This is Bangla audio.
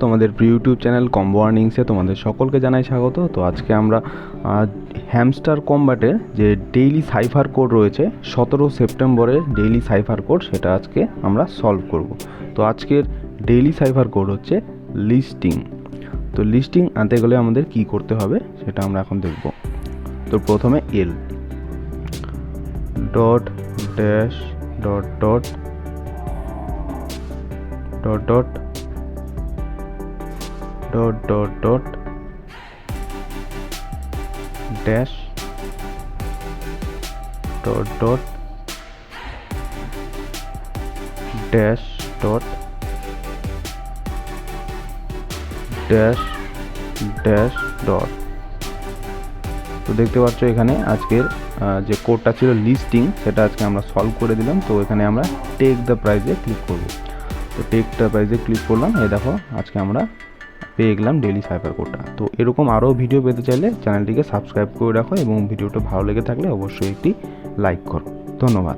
তোমাদের প্রিয় ইউটিউব চ্যানেল কম্বো আর্নিংসে তোমাদের সকলকে জানাই স্বাগত। তো আজকে আমরা হ্যামস্টার কম্ব্যাটের যে ডেইলি সাইফার কোড রয়েছে 17 সেপ্টেম্বরের ডেইলি সাইফার কোড, সেটা আজকে আমরা সলভ করব। তো আজকের ডেইলি সাইফার কোড হচ্ছে লিস্টিং। তো লিস্টিং আনতে গেলে আমাদের কি করতে হবে সেটা আমরা এখন দেখব। তো প্রথমে L dot dash dot dot dot dot dot dot dot dash dot dot dash dot dash dash dot. তো দেখতে পাচ্ছ এখানে আজকের যে কোডটা ছিল লিস্টিং, সেটা আজকে আমরা সলভ করে দিলাম। তো এখানে আমরা টেক দ্য প্রাইজে ক্লিক করব। তো টেক দ্য প্রাইজে ক্লিক করলাম, এই দেখো আজকে আমরা পেয়ে গেলাম ডেইলি সাইফার কোডটা। তো এরকম আরও ভিডিও পেতে চাইলে চ্যানেলটিকে সাবস্ক্রাইব করে রাখো এবং ভিডিওটা ভালো লেগে থাকলে অবশ্যই একটি লাইক করো। ধন্যবাদ।